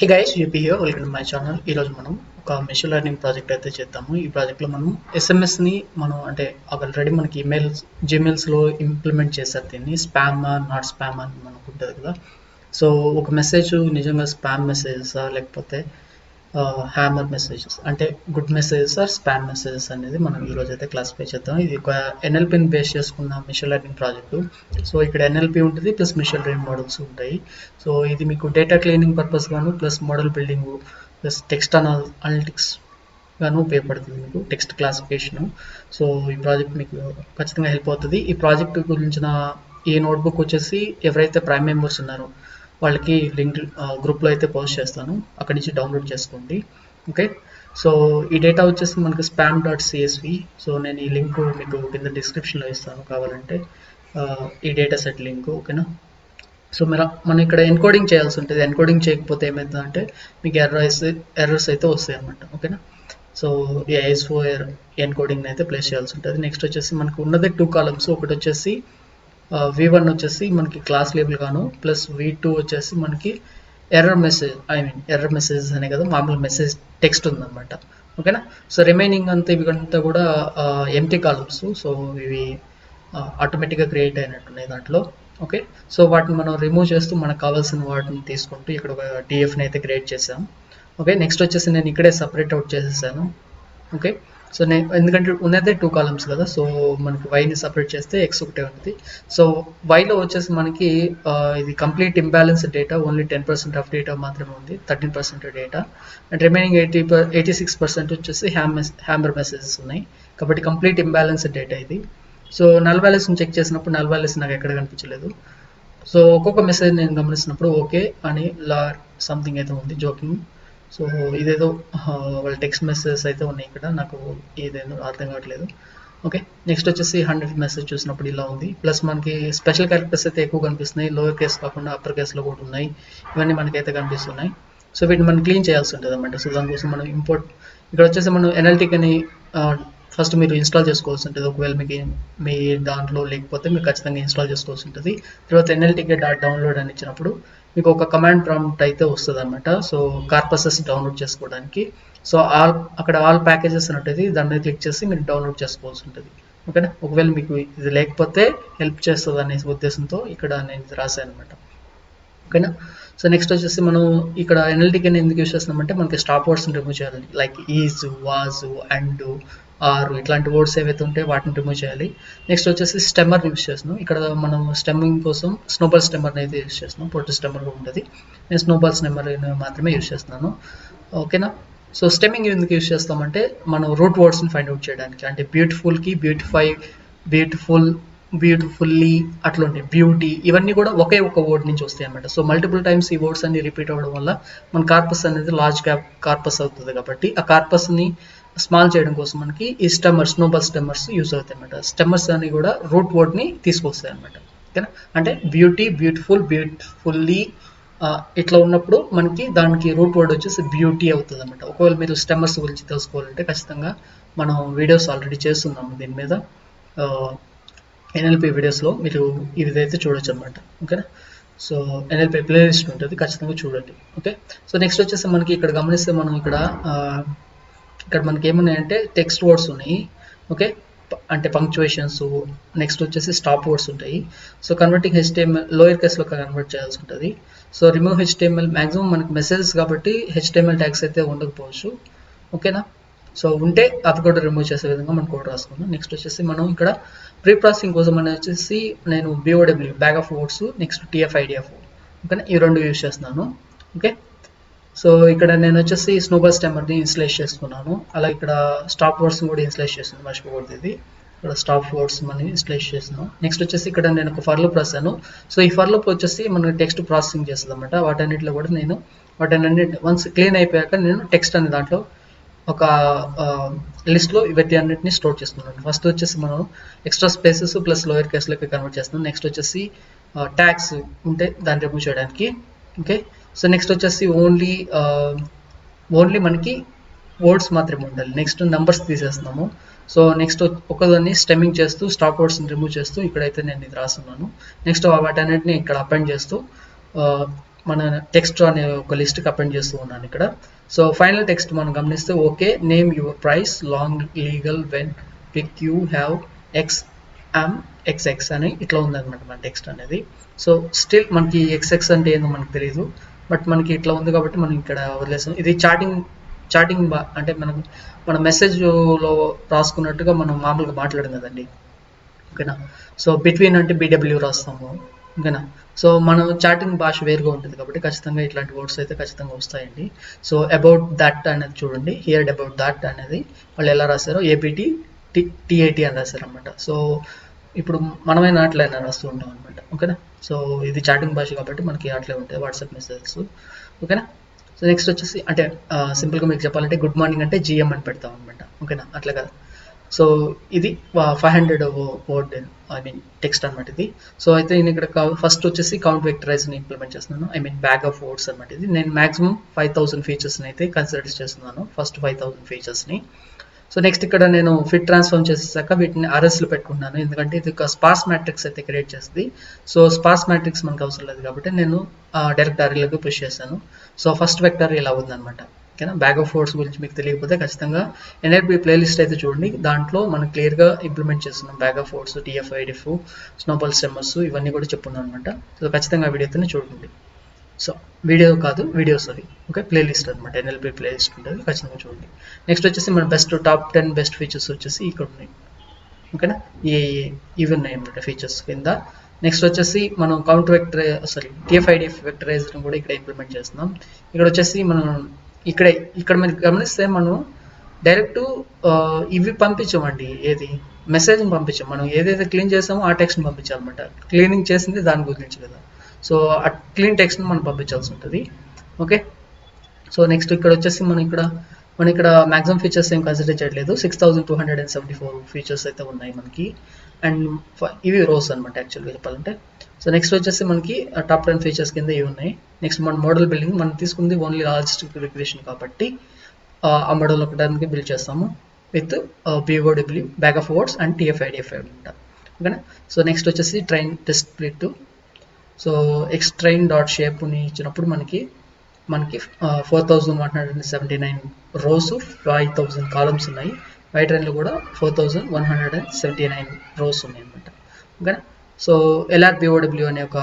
Hey guys, UP here. Welcome to my channel. ఈరోజు మనం ఒక మెషిన్ లెర్నింగ్ ప్రాజెక్ట్ అయితే చేద్దాము. ఈ ప్రాజెక్ట్లో మనం ఎస్ఎంఎస్ని మనం అంటే ఆల్రెడీ మనకి జీమెయిల్స్లో ఇంప్లిమెంట్ చేశారు. దీన్ని స్పామ్ నాట్ స్పామ్ అని మనకు ఉంటుంది కదా. సో ఒక మెసేజ్ నిజంగా స్పామ్ మెసేజెసా లేకపోతే హ్యామర్ మెసేజెస్ అంటే good messages are spam messages అనేది మనం ఈరోజు అయితే క్లాసిఫై చేద్దాం. ఇది ఒక ఎన్ఎల్పిని బేస్ చేసుకున్న మెషిన్ లెర్నింగ్ ప్రాజెక్టు. సో ఇక్కడ ఎన్ఎల్పి ఉంటుంది ప్లస్ మెషిన్ లెర్నింగ్ మోడల్స్ ఉంటాయి. సో ఇది మీకు డేటా క్లీనింగ్ పర్పస్ గాను plus model building plus text analytics గాను ఉపయోగపడుతుంది, మీకు టెక్స్ట్ క్లాసిఫికేషన్. సో ఈ ప్రాజెక్ట్ మీకు ఖచ్చితంగా హెల్ప్ అవుతుంది. ఈ ప్రాజెక్ట్ గురించిన ఈ నోట్బుక్ వచ్చేసి ఎవరైతే ప్రైమ్ మెంబర్స్ ఉన్నారో వాళ్ళకి లింక్ గ్రూప్లో అయితే పోస్ట్ చేస్తాను, అక్కడి నుంచి డౌన్లోడ్ చేసుకోండి. ఓకే, సో ఈ డేటా వచ్చేసి మనకి spam.csv. సో నేను ఈ లింక్ మీకు కింద డిస్క్రిప్షన్లో ఇస్తాను కావాలంటే, ఈ డేటా సెట్ లింక్. ఓకేనా, సో మనం ఇక్కడ ఎన్కోడింగ్ చేయాల్సి ఉంటుంది. ఎన్కోడింగ్ చేయకపోతే ఏమవుతుందంటే మీకు ఎర్రర్స్ అయితే వస్తాయి అన్నమాట. ఓకేనా, సో ఈ ISO ఎన్కోడింగ్ అయితే ప్లేస్ చేయాల్సి ఉంటుంది. నెక్స్ట్ వచ్చేసి మనకు ఉన్నదే 2 కాలమ్స్. ఒకటి వచ్చేసి V1 వచ్చేసి మనకి క్లాస్ లేబుల్ గాను ప్లస్ V2 వచ్చేసి మనకి ఎర్రర్ మెసేజెస్ అనే కదా, మామూలు మెసేజ్ టెక్స్ట్ ఉందన్నమాట. ఓకేనా, సో రిమైనింగ్ అంతా ఇవంతా కూడా ఎంటీ కాలమ్స్. సో ఇవి ఆటోమేటిక్గా క్రియేట్ అయినట్టున్నాయి దాంట్లో. ఓకే, సో వాటిని మనం రిమూవ్ చేస్తూ మనకు కావాల్సిన వాటిని తీసుకుంటూ ఇక్కడ ఒక DFని అయితే క్రియేట్ చేసాం. ఓకే, నెక్స్ట్ వచ్చేసి నేను ఇక్కడే సపరేట్ అవుట్ చేసేసాను. ఓకే, సో నేను ఎందుకంటే ఉన్నదే 2 కాలమ్స్ కదా, సో మనకి వైని సపరేట్ చేస్తే ఎక్స్ ఒకటే ఉంది. సో వైలో వచ్చేసి మనకి ఇది complete imbalance data, only 10% of data మాత్రమే ఉంది, 13% డేటా, అండ్ రిమైనింగ్ 86% వచ్చేసి హ్యామర్ మెసేజెస్ ఉన్నాయి. కాబట్టి కంప్లీట్ ఇంబ్యాలెన్స్ డేటా ఇది. సో నల్ వాల్యూస్ని చెక్ చేసినప్పుడు నల్ వాల్యూస్ నాకు ఎక్కడ కనిపించలేదు. సో ఒక్కొక్క మెసేజ్ నేను గమనిస్తున్నప్పుడు ఓకే అని సంథింగ్ అయితే ఉంది, జోకింగ్. సో ఇదేదో వాళ్ళ టెక్స్ట్ మెసేజెస్ అయితే ఉన్నాయి ఇక్కడ, నాకు ఇదేదో అర్థం కావట్లేదు. ఓకే, నెక్స్ట్ వచ్చేసి 100 మెసేజ్ చూసినప్పుడు ఇలా ఉంది. ప్లస్ మనకి స్పెషల్ క్యారెక్టర్స్ అయితే ఎక్కువ కనిపిస్తున్నాయి, లోయర్ కేస్ కాకుండా అప్పర్ కేస్లో కూడా ఉన్నాయి. ఇవన్నీ మనకైతే కనిపిస్తున్నాయి. సో వీటిని మనం క్లీన్ చేయాల్సి ఉంటుంది అన్నమాట. సో దానికోసం మనం ఇంపోర్ట్ ఇక్కడ వచ్చేసి మనం ఎన్ఎల్టీకి అని ఫస్ట్ మీరు ఇన్స్టాల్ చేసుకోవాల్సి ఉంటుంది. ఒకవేళ మీకు మీ దాంట్లో లేకపోతే మీరు ఖచ్చితంగా ఇన్స్టాల్ చేసుకోవాల్సి ఉంటుంది. తర్వాత ఎన్ఎల్టీకే .డౌన్లోడ్ అని ఇచ్చినప్పుడు మీకు ఒక కమాండ్ ప్రాంప్ట్ అయితే వస్తుంది అనమాట. సో కార్పసెస్ డౌన్లోడ్ చేసుకోవడానికి. సో అక్కడ ఆల్ ప్యాకేజెస్ అని ఉంటుంది, దాని మీద క్లిక్ చేసి మీరు డౌన్లోడ్ చేసుకోవాల్సి ఉంటుంది. ఓకేనా, ఒకవేళ మీకు ఇది లేకపోతే హెల్ప్ చేస్తుంది అనే ఉద్దేశంతో ఇక్కడ నేను ఇది రాశాను అనమాట. ఓకేనా, సో నెక్స్ట్ వచ్చేసి మనం ఇక్కడ ఎన్ఎల్టీకి ఎందుకు యూస్ చేస్తున్నామంటే మనకి స్టాప్ వర్డ్స్ని రిమూవ్ చేయాలి. Like is, was, and, are ఇట్లాంటి వర్డ్స్ ఏవైతే ఉంటాయో వాటిని రిమూవ్ చేయాలి. నెక్స్ట్ వచ్చేసి స్టెమ్మర్ యూస్ చేస్తున్నాం. ఇక్కడ మనం స్టెమ్మింగ్ కోసం స్నోబాల్ స్టెమ్మర్ని అయితే యూస్ చేస్తున్నాం, పొట్టి స్టెమ్మర్ ఉంటుంది. నేను స్నోబాల్ స్టెమ్మర్ మాత్రమే యూస్ చేస్తున్నాను. ఓకేనా, సో స్టెమ్మింగ్ ఎందుకు యూస్ చేస్తామంటే మనం రూట్ వర్డ్స్ని ఫైండ్ అవుట్ చేయడానికి. అంటే బ్యూటిఫుల్కి బ్యూటిఫుల్లీ అట్లా ఉంటాయి, బ్యూటీ, ఇవన్నీ కూడా ఒకే ఒక వర్డ్ నుంచి వస్తాయి అనమాట. సో మల్టిపుల్ టైమ్స్ ఈ వర్డ్స్ అన్ని రిపీట్ అవ్వడం వల్ల మన కార్పస్ అనేది లార్జ్ కార్పస్ అవుతుంది. కాబట్టి ఆ కార్పస్ని స్మాల్ చేయడం కోసం మనకి ఈ స్నోబాల్ స్టెమ్మర్స్ యూస్ అవుతాయి అనమాట. స్టెమ్మర్స్ అని కూడా రూట్ వర్డ్ని తీసుకొస్తాయి అనమాట. ఓకేనా, అంటే బ్యూటిఫుల్లీ ఇట్లా ఉన్నప్పుడు మనకి దానికి రూట్ వర్డ్ వచ్చేసి బ్యూటీ అవుతుంది అనమాట. ఒకవేళ మీరు స్టెమ్మర్స్ గురించి తెలుసుకోవాలంటే ఖచ్చితంగా మనం వీడియోస్ ఆల్రెడీ చేస్తున్నాము దీని మీద, NLP వీడియోస్లో మీరు ఇదైతే చూడొచ్చు అనమాట. ఓకేనా, సో NLP ప్లేలిస్ట్ ఉంటుంది, ఖచ్చితంగా చూడండి. ఓకే, సో నెక్స్ట్ వచ్చేసి మనకి ఇక్కడ గమనిస్తే మనం ఇక్కడ మనకి ఏమున్నాయంటే టెక్స్ట్ వర్డ్స్ ఉన్నాయి. ఓకే, అంటే పంక్చువేషన్స్, నెక్స్ట్ వచ్చేసి స్టాప్ వర్డ్స్ ఉంటాయి. సో కన్వర్టింగ్ HTML లోయర్ కేస్లో కన్వర్ట్ చేయాల్సి ఉంటుంది. సో రిమూవ్ HTML, మ్యాక్సిమం మనకి మెసేజెస్ కాబట్టి HTML ట్యాగ్స్ అయితే ఉండకపోవచ్చు. ఓకేనా, సో ఉంటే అవి కూడా రిమూవ్ చేసే విధంగా మనం కోడ్ రాసుకున్నాం. నెక్స్ట్ వచ్చేసి మనం ఇక్కడ ప్రీ ప్రాసెసింగ్ కోసం అని వచ్చేసి నేను BOW bag of words, next TF-IDF, ఓకేనా, ఈ రెండు యూస్ చేస్తున్నాను. ఓకే, సో ఇక్కడ నేను వచ్చేసి స్నోబాల్ స్టెమ్మర్ని ఇన్స్టలేట్ చేసుకున్నాను. అలా ఇక్కడ స్టాప్ వర్డ్స్ కూడా ఇన్స్టలేట్ చేస్తున్నాను, మర్చిపోకూడదు ఇది. ఇక్కడ స్టాప్ వర్డ్స్ మనం ఇన్స్టలేట్ చేస్తున్నాం. నెక్స్ట్ వచ్చేసి ఇక్కడ నేను ఒక ఫర్ లూప్ రాశాను. సో ఈ ఫర్ లూప్ వచ్చేసి మనకి టెక్స్ట్ ప్రాసెసింగ్ చేస్తుంది అనమాట. వాటన్నిటిలో కూడా నేను వన్స్ క్లీన్ అయిపోయాక నేను టెక్స్ట్ అనే దాంట్లో ఒక లిస్ట్లో ఇవన్నీ అన్నింటినీ స్టోర్ చేసుకున్నాను. ఫస్ట్ వచ్చేసి మనం ఎక్స్ట్రా స్పేసెస్ ప్లస్ లోయర్ కేస్లోకి కన్వర్ట్ చేస్తున్నాం. నెక్స్ట్ వచ్చేసి ట్యాగ్స్ ఉంటే దాన్ని రిమూవ్ చేయడానికి. ఓకే, సో నెక్స్ట్ వచ్చేసి ఓన్లీ మనకి వర్డ్స్ మాత్రమే ఉండాలి. నెక్స్ట్ నెంబర్స్ తీసేస్తున్నాము. సో నెక్స్ట్ ఒకదాన్ని స్టెమ్మింగ్ చేస్తూ స్టాప్ వర్డ్స్ని రిమూవ్ చేస్తూ ఇక్కడైతే నేను ఇది రాస్తున్నాను. నెక్స్ట్ వాటన్నిటిని ఇక్కడ అపెండ్ చేస్తూ మన టెక్స్ట్ అనే ఒక లిస్ట్కి అపెండ్ చేస్తూ ఉన్నాను ఇక్కడ. సో ఫైనల్ టెక్స్ట్ మనం గమనిస్తే okay name your price long legal when pick you have X am X X అని ఇట్లా ఉందన్నమాట మన టెక్స్ట్ అనేది. సో స్టిల్ మనకి ఎక్స్ఎక్స్ అంటే ఏందో మనకు తెలియదు, బట్ మనకి ఇట్లా ఉంది కాబట్టి మనం ఇక్కడ వదిలేసాం. ఇది చాటింగ్ అంటే మన మెసేజ్లో రాసుకున్నట్టుగా మనం మామూలుగా మాట్లాడడం కదండి, ఓకేనా. సో బిట్వీన్ అంటే బీడబ్ల్యూ రాస్తాము, ఓకేనా. సో మనం చాటింగ్ భాష వేరుగా ఉంటుంది కాబట్టి ఖచ్చితంగా ఇట్లాంటి వర్డ్స్ అయితే ఖచ్చితంగా వస్తాయండి. సో అబౌట్ దట్ అనేది చూడండి, హియర్ అబౌట్ దట్ అనేది వాళ్ళు ఎలా రాశారో ఏబిటి టిఐటి అని రాశారు అనమాట. సో ఇప్పుడు మనమైనా అట్లయినా రాస్తూ ఉంటాం అనమాట, ఓకేనా. సో ఇది చాటింగ్ భాష కాబట్టి మనకి అట్లే ఉంటాయి వాట్సాప్ మెసేజెస్, ఓకేనా. సో నెక్స్ట్ వచ్చేసి అంటే సింపుల్గా మీకు చెప్పాలంటే గుడ్ మార్నింగ్ అంటే జిఎం అని పెడతాం అనమాట, ఓకేనా, అట్లా కదా. సో ఇది 500 వర్డ్ ఐ మీన్ టెక్స్ట్ అనమాట ఇది. సో అయితే నేను ఇక్కడ ఫస్ట్ వచ్చేసి కౌంట్ వెక్టరైజ్ని ఇంప్లిమెంట్ చేస్తున్నాను, I mean bag of words అనమాట ఇది. నేను మాక్సిమం 5000 ఫీచర్స్ని అయితే కన్సిడర్ చేస్తున్నాను, ఫస్ట్ 5000 ఫీచర్స్ని. సో నెక్స్ట్ ఇక్కడ నేను ఫిట్ ట్రాన్స్ఫార్మ్ చేసాక వీటిని అరెస్ట్లు పెట్టుకుంటున్నాను, ఎందుకంటే ఇది ఒక స్పార్స్ మ్యాట్రిక్స్ అయితే క్రియేట్ చేస్తుంది. సో స్పార్స్ మ్యాట్రిక్స్ మనకు అవసరం లేదు కాబట్టి నేను డైరెక్ట్ అరేలోకి పుష్ చేశాను. సో ఫస్ట్ వెక్టర్ ఇలా ఉందన్నమాట, ఓకేనా. బ్యాగ్ ఆఫ్ వర్డ్స్ గురించి మీకు తెలియకపోతే ఖచ్చితంగా ఎన్ఎల్పి ప్లేలిస్ట్ అయితే చూడండి, దాంట్లో మనం క్లియర్గా ఇంప్లిమెంట్ చేస్తున్నాం bag of words, TF, IDF, snowball stemmers ఇవన్నీ కూడా చెప్పున్నాం అనమాట. సో ఖచ్చితంగా ఆ వీడియోతోనే చూడండి. సో వీడియో కాదు వీడియోస్ అవి, ఓకే, ప్లేలిస్ట్ అనమాట, ఎన్ఎల్పి ప్లేలిస్ట్ ఉంటుంది, ఖచ్చితంగా చూడండి. నెక్స్ట్ వచ్చేసి మన టాప్ 10 బెస్ట్ ఫీచర్స్ వచ్చేసి ఇక్కడ ఉన్నాయి, ఓకేనా. ఇవి ఉన్నాయి అన్నమాట ఫీచర్స్ కింద. నెక్స్ట్ వచ్చేసి మనం కౌంట్ వెక్టర్ టిఎఫ్ఐడిఎఫ్ వెక్టరైజర్ని కూడా ఇక్కడ ఇంప్లిమెంట్ చేస్తున్నాం. ఇక్కడ వచ్చేసి మనం ఇక్కడ మీరు గమనిస్తే మనం డైరెక్ట్ ఇవి పంపించామండి, ఏది మెసేజ్ని పంపించాం, మనం ఏదైతే క్లీన్ చేసామో ఆ టెక్స్ట్ని పంపించాలన్నమాట. క్లీనింగ్ చేసింది దాని గురించి కదా, సో ఆ క్లీన్ టెక్స్ట్ని మనం పంపించాల్సి ఉంటుంది, ఓకే. సో నెక్స్ట్ ఇక్కడ వచ్చేసి మనం ఇక్కడ మ్యాక్సిమం ఫీచర్స్ ఏం కన్సిడర్ చేయట్లేదు, 6274 ఫీచర్స్ అయితే ఉన్నాయి మనకి. అండ్ ఇవి రోస్ అనమాట యాక్చువల్గా చెప్పాలంటే. సో నెక్స్ట్ వచ్చేసి మనకి టాప్ 10 ఫీచర్స్ కింద ఇవి ఉన్నాయి. నెక్స్ట్ మన మోడల్ బిల్డింగ్ మనం తీసుకుంది ఓన్లీ లాజిస్టిక్ రిగ్రెషన్ కాబట్టి ఆ మోడల్ ఒకటానికి బిల్డ్ చేస్తాము with BOW bag of words and TFIDF అనమాట, ఓకేనా. సో నెక్స్ట్ వచ్చేసి train test split. So x train dot షేప్ని ఇచ్చినప్పుడు మనకి 4179 రోస్, 5000 కాలమ్స్ ఉన్నాయి. వైట్ ట్రైన్లో కూడా 4179 రోస్ ఉన్నాయి అనమాట, ఓకేనా. సో ఎల్ఆర్ బిఓడబ్ల్యూ అనే ఒక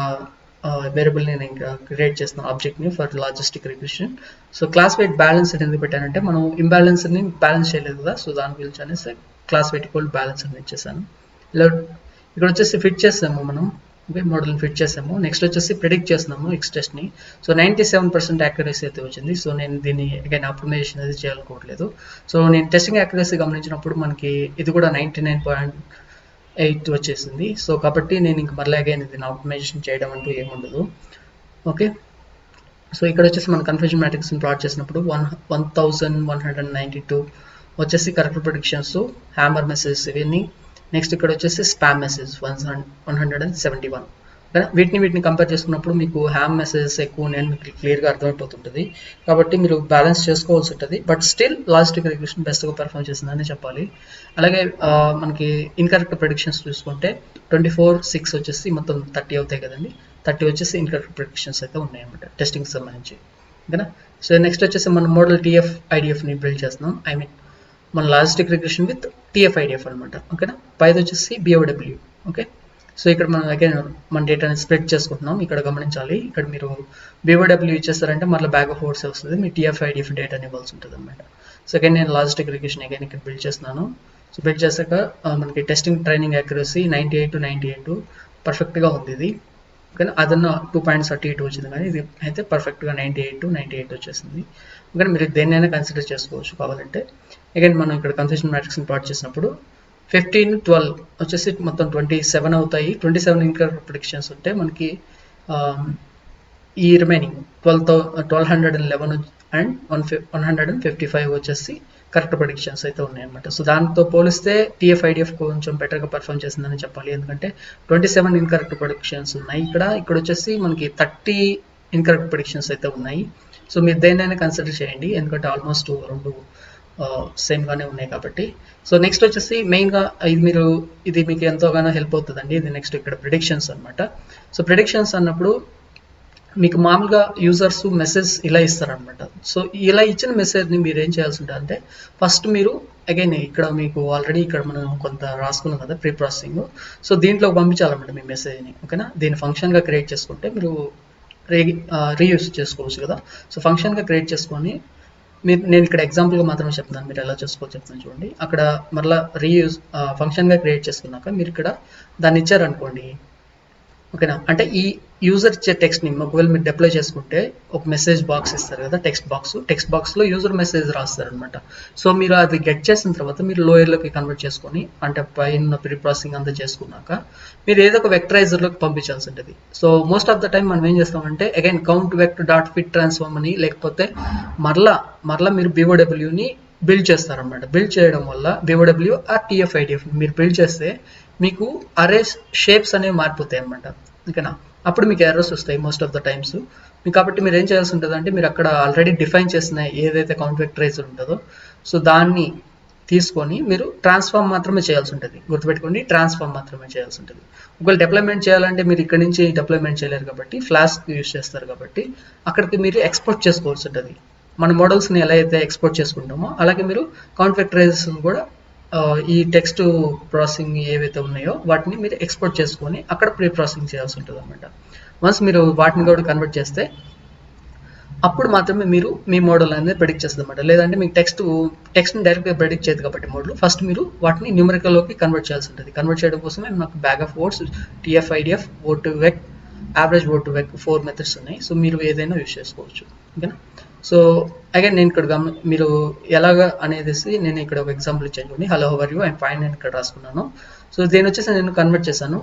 వేరియబుల్ని నేను ఇంకా క్రియేట్ చేస్తున్నాను ఆబ్జెక్ట్ని for logistic regression. So class weight balance ఎందుకు పెట్టానంటే మనం ఇంబ్యాలెన్స్ని బ్యాలెన్స్ చేయలేదు కదా, సో దాని గురించి అనేసి క్లాస్ వెయిట్ ఈక్వల్ బ్యాలెన్స్ అని ఇచ్చేసాను. ఇలా ఇక్కడ వచ్చేసి ఫిట్ చేసాము మనం, ఓకే, మోడల్ని ఫిట్ చేసాము. నెక్స్ట్ వచ్చేసి ప్రిడిక్ట్ చేస్తున్నాము ఎక్స్ టెస్ట్ని. సో 97% యాక్యురసీ అయితే వచ్చింది. సో నేను దీన్ని అగైన్ ఆప్టిమైజేషన్ అనేది చేయాలనుకోవట్లేదు. సో నేను టెస్టింగ్ యాక్యురసీ గమనించినప్పుడు మనకి ఇది కూడా 99.8 వచ్చేసింది. సో కాబట్టి నేను ఇంక మళ్ళీ అగైన్ దీన్ని ఆప్టిమైజేషన్ చేయడం అంటూ ఏముండదు, ఓకే. సో ఇక్కడ వచ్చేసి మన కన్ఫ్యూజన్ మ్యాట్రిక్స్ని ప్లాట్ చేసినప్పుడు 1192 వచ్చేసి కరెక్ట్ ప్రిడిక్షన్స్, హ్యామర్ మెసేజ్ ఇవన్నీ. నెక్స్ట్ ఇక్కడ వచ్చేసి స్పామ్ మెసేజ్ 171. వీటిని కంపేర్ చేసుకున్నప్పుడు మీకు హ్యామ్ మెసేజెస్ ఎక్కువ నేను మీకు క్లియర్గా అర్థమైపోతుంటుంది కాబట్టి మీరు బ్యాలెన్స్ చేసుకోవాల్సి ఉంటుంది. బట్ స్టిల్ లాజిస్టిక్ రిగ్రెషన్ బెస్ట్గా పెర్ఫామ్ చేసిందని చెప్పాలి. అలాగే మనకి ఇన్కరెక్ట్ ప్రిడిక్షన్స్ చూసుకుంటే 24/6 వచ్చేసి మొత్తం 30 అవుతాయి కదండి, 30 వచ్చేసి ఇన్కరెక్ట్ ప్రిడిక్షన్స్ అయితే ఉన్నాయన్నమాట టెస్టింగ్కి సంబంధించి, ఓకేనా. సో నెక్స్ట్ వచ్చేసి మన మోడల్ టిఎఫ్ఐడిఎఫ్ని బిల్డ్ చేస్తున్నాం, ఐ మీన్ మన లాజిస్టిక్ రిగ్రెషన్ విత్ టిఎఫ్ఐడిఎఫ్ అనమాట, ఓకేనా. పైది వచ్చేసి బిఓడబ్ల్యూ, ఓకే. సో ఇక్కడ మనం అగైన్ మన డేటాని స్ప్లిట్ చేసుకుంటున్నాం, ఇక్కడ గమనించాలి. ఇక్కడ మీరు బిఓడబ్ల్యూ ఇచ్చేస్తారంటే మళ్ళీ బ్యాగ్ ఆఫ్ వర్డ్స్ వస్తుంది, మీ టిఎఫ్ఐడిఎఫ్ డేటాని ఇవ్వాల్సి ఉంటుంది అనమాట. సో అగైన్ నేను లాజిస్టిక్ రిగ్రెషన్ అగైన్ ఇక్కడ బిల్డ్ చేస్తున్నాను. సో బిల్డ్ చేశాక మనకి టెస్టింగ్ ట్రైనింగ్ యాక్యురసీ 98 పర్ఫెక్ట్గా ఉంది ఇది, ఓకేనా. అదన్న 2 పాయింట్స్ అటు ఇటు వచ్చింది కానీ ఇది అయితే పర్ఫెక్ట్గా 98 వచ్చేసింది, ఓకేనా. మీరు దేన్నైనా కన్సిడర్ చేసుకోవచ్చు కావాలంటే. అగైన్ మనం ఇక్కడ కన్ఫ్యూజన్ మ్యాట్రిక్స్ని ప్లాట్ చేసినప్పుడు 15, 12 వచ్చేసి మొత్తం 27 అవుతాయి. 27 ఇన్కరెక్ట్ ప్రిడిక్షన్స్ ఉంటే మనకి ఈ రిమైనింగ్ 1211 అండ్ 155 వచ్చేసి కరెక్ట్ ప్రిడిక్షన్స్ అయితే ఉన్నాయన్నమాట. సో దాంతో పోలిస్తే టిఎఫ్ఐడిఎఫ్ కొంచెం బెటర్గా పర్ఫామ్ చేసిందని చెప్పాలి, ఎందుకంటే 27 ఇన్కరెక్ట్ ప్రిడిక్షన్స్ ఉన్నాయి. ఇక్కడ వచ్చేసి మనకి 30 ఇన్కరెక్ట్ ప్రిడిక్షన్స్ అయితే ఉన్నాయి. సో మీరు దేన్నైనా కన్సిడర్ చేయండి, ఎందుకంటే ఆల్మోస్ట్ రెండు సేమ్గానే ఉన్నాయి కాబట్టి. సో నెక్స్ట్ వచ్చేసి మెయిన్గా ఇది మీకు ఎంతోగానో హెల్ప్ అవుతుందండి. ఇది నెక్స్ట్ ఇక్కడ ప్రిడిక్షన్స్ అనమాట. సో ప్రిడిక్షన్స్ అన్నప్పుడు మీకు మామూలుగా యూజర్స్ మెసేజ్ ఇలా ఇస్తారనమాట. సో ఇలా ఇచ్చిన మెసేజ్ని మీరు ఏం చేయాల్సి ఉంటుంది అంటే ఫస్ట్ మీరు అగైన్ ఇక్కడ మీకు ఆల్రెడీ ఇక్కడ మనం కొంత రాసుకున్నాం కదా ప్రీ ప్రాసెసింగ్. సో దీంట్లో పంపించాలన్నమాట మీ మెసేజ్ని. ఓకేనా, దీన్ని ఫంక్షన్గా క్రియేట్ చేసుకుంటే మీరు రీయూస్ చేసుకోవచ్చు కదా. సో ఫంక్షన్గా క్రియేట్ చేసుకొని మీరు, నేను ఇక్కడ ఎగ్జాంపుల్గా మాత్రమే చెప్తున్నాను, మీరు ఎలా చేసుకోవచ్చు చెప్తాను చూడండి. అక్కడ మరలా రీయూజ్ ఫంక్షన్గా క్రియేట్ చేసుకున్నాక మీరు ఇక్కడ దాన్ని ఇచ్చారనుకోండి. ఓకేనా, అంటే ఈ యూజర్ ఇచ్చే టెక్స్ట్ని ఒకవేళ మీరు డిప్లాయ్ చేసుకుంటే ఒక మెసేజ్ బాక్స్ ఇస్తారు కదా, టెక్స్ట్ బాక్స్లో యూజర్ మెసేజ్ రాస్తారనమాట. సో మీరు అది గెట్ చేసిన తర్వాత మీరు లోయర్లోకి కన్వర్ట్ చేసుకొని, అంటే పైన ప్రీ ప్రాసెసింగ్ అంతా చేసుకున్నాక మీరు ఏదో ఒక వెక్టరైజర్లోకి పంపించాల్సి ఉంటుంది. So most of the time మనం ఏం చేస్తామంటే again count vector dot fit transform అని, లేకపోతే మరలా మీరు బీఓడబ్ల్యూని బిల్డ్ చేస్తారనమాట. బిల్డ్ చేయడం వల్ల బీఓడబ్ల్యూ ఆర్ టీఎఫ్ఐడిఎఫ్ మీరు బిల్డ్ చేస్తే మీకు అరే షేప్స్ అనేవి మారిపోతాయి అనమాట. ఓకేనా, అప్పుడు మీకు ఎర్రర్స్ వస్తాయి మోస్ట్ ఆఫ్ ద టైమ్స్. కాబట్టి మీరు ఏం చేయాల్సి ఉంటుంది అంటే మీరు అక్కడ ఆల్రెడీ డిఫైన్ చేసిన ఏదైతే కౌంట్ వెక్టరైజర్ ఉంటుందో సో దాన్ని తీసుకొని మీరు ట్రాన్స్ఫార్మ్ మాత్రమే చేయాల్సి ఉంటుంది. గుర్తుపెట్టుకోండి, ట్రాన్స్ఫార్మ్ మాత్రమే చేయాల్సి ఉంటుంది. ఒకవేళ డిప్లాయ్మెంట్ చేయాలంటే మీరు ఇక్కడ నుంచి డిప్లాయ్మెంట్ చేయలేరు కాబట్టి ఫ్లాస్క్ యూస్ చేస్తారు కాబట్టి అక్కడికి మీరు ఎక్స్పోర్ట్ చేసుకోవాల్సి ఉంటుంది. మన మోడల్స్ని ఎలా అయితే ఎక్స్పోర్ట్ చేసుకుంటామో అలాగే మీరు కౌంట్ వెక్టరైజర్స్ కూడా ఈ టెక్స్ట్ ప్రాసెసింగ్ ఏవైతే ఉన్నాయో వాటిని మీరు ఎక్స్పోర్ట్ చేసుకొని అక్కడ ప్రీ ప్రాసెసింగ్ చేయాల్సి ఉంటుంది అనమాట. వన్స్ మీరు వాటిని కూడా కన్వర్ట్ చేస్తే అప్పుడు మాత్రమే మీరు మీ మోడల్ అనేది ప్రెడిక్ట్ చేస్తుంది అనమాట. లేదంటే మీకు టెక్స్ట్ని డైరెక్ట్గా ప్రెడిక్ట్ చేయదు కాబట్టి మోడల్ ఫస్ట్ మీరు వాటిని న్యూమరికల్లోకి కన్వర్ట్ చేయాల్సి ఉంటుంది. కన్వర్ట్ చేయడం కోసమే నాకు bag of words, TFIDF, word to vec, average word to vec 4 methods ఉన్నాయి. సో మీరు ఏదైనా యూస్ చేసుకోవచ్చు. ఓకేనా, సో అగైన్ నేను ఇక్కడ మీరు ఎలాగా అనేది నేను ఇక్కడ ఒక ఎగ్జాంపుల్ ఇచ్చాను చూడండి. Hello how are you, I'm fine అని ఇక్కడ రాసుకున్నాను. సో దీని వచ్చేసి నేను కన్వర్ట్ చేశాను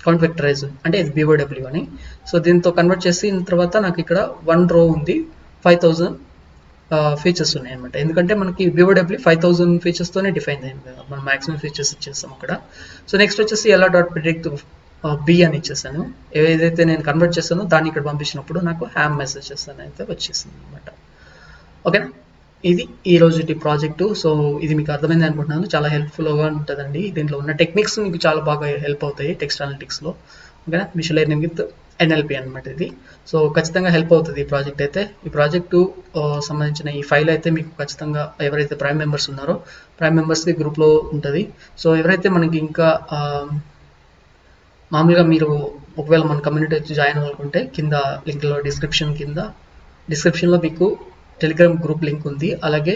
కౌంట్ వెక్టరైజ్, అంటే ఇది బీఓడబ్ల్యూ అని. సో దీంతో కన్వర్ట్ చేసిన తర్వాత నాకు ఇక్కడ 1 రో ఉంది, 5000 ఫీచర్స్ ఉన్నాయి అనమాట. ఎందుకంటే మనకి బీఓడబ్ల్యూ 5000 ఫీచర్స్తోనే డిఫైన్ అయింది కదా, మనం మాక్సిమం ఫీచర్స్ ఇచ్చేస్తాం అక్కడ. సో నెక్స్ట్ వచ్చేసి ఎలా డాట్ ప్రిడిక్ట్ బి అని ఇచ్చేసాను. ఏదైతే నేను కన్వర్ట్ చేస్తానో దాన్ని ఇక్కడ పంపించినప్పుడు నాకు హ్యామ్ మెసేజెస్ అని అయితే వచ్చేసింది అనమాట. ఓకేనా, ఇది ఈ రోజు ప్రాజెక్టు. సో ఇది మీకు అర్థమైంది అనుకుంటున్నాను, చాలా హెల్ప్ఫుల్గా ఉంటుందండి. దీంట్లో ఉన్న టెక్నిక్స్ మీకు చాలా బాగా హెల్ప్ అవుతాయి టెక్స్ట్ అనలిటిక్స్లో. ఓకేనా, మిషన్ లెర్నింగ్ విత్ NLP అనమాట ఇది. సో ఖచ్చితంగా హెల్ప్ అవుతుంది ఈ ప్రాజెక్ట్ అయితే. ఈ ప్రాజెక్టు సంబంధించిన ఈ ఫైల్ అయితే మీకు ఖచ్చితంగా ఎవరైతే ప్రైమ్ మెంబర్స్ ఉన్నారో ప్రైమ్ మెంబర్స్కి గ్రూప్లో ఉంటుంది. సో ఎవరైతే మనకి ఇంకా మామూలుగా మీరు ఒకవేళ మన కమ్యూనిటీ జాయిన్ అవ్వాలనుకుంటే కింద లింక్లో డిస్క్రిప్షన్లో మీకు టెలిగ్రామ్ గ్రూప్ లింక్ ఉంది. అలాగే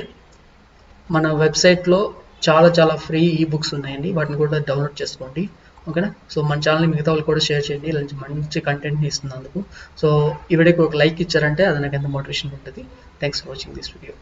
మన వెబ్సైట్లో చాలా ఫ్రీ ఈ బుక్స్ ఉన్నాయండి, వాటిని కూడా డౌన్లోడ్ చేసుకోండి. ఓకేనా, సో మన ఛానల్ని మిగతా వాళ్ళు కూడా షేర్ చేయండి, ఇలాంటి మంచి కంటెంట్ని ఇస్తున్నందుకు. సో ఈ వీడియోకి ఒక లైక్ ఇచ్చారంటే అది నాకు ఎంత మోటివేషన్ ఉంటుంది. Thanks for watching this video.